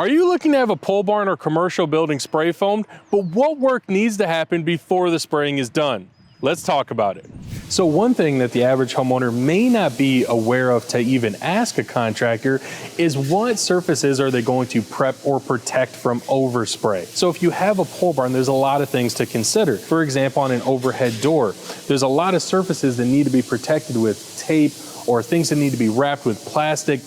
Are you looking to have a pole barn or commercial building spray foamed, but what work needs to happen before the spraying is done? Let's talk about it. So one thing that the average homeowner may not be aware of to even ask a contractor is what surfaces are they going to prep or protect from overspray. So if you have a pole barn, there's a lot of things to consider. For example, on an overhead door, there's a lot of surfaces that need to be protected with tape or things that need to be wrapped with plastic.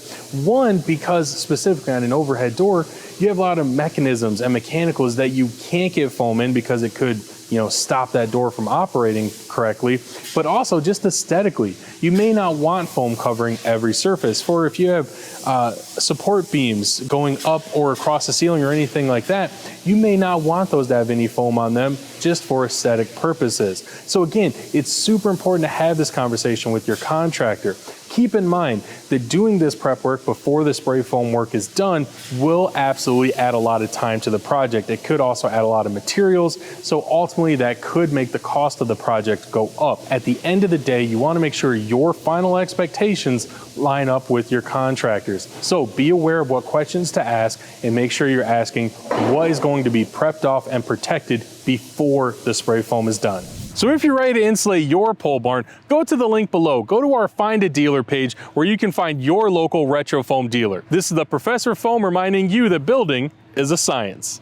One, because specifically on an overhead door, you have a lot of mechanisms and mechanicals that you can't get foam in because it could, stop that door from operating correctly. But also just aesthetically, you may not want foam covering every surface. For if you have support beams going up or across the ceiling or anything like that, you may not want those to have any foam on them just for aesthetic purposes. So again, it's super important to have this conversation with your contractor. Keep in mind that doing this prep work before the spray foam work is done will absolutely add a lot of time to the project. It could also add a lot of materials, so ultimately that could make the cost of the project go up. At the end of the day, you want to make sure your final expectations line up with your contractors. So be aware of what questions to ask and make sure you're asking what is going to be prepped off and protected before the spray foam is done. So if you're ready to insulate your pole barn, go to the link below. Go to our Find a Dealer page where you can find your local RetroFoam dealer. This is the Professor Foam reminding you that building is a science.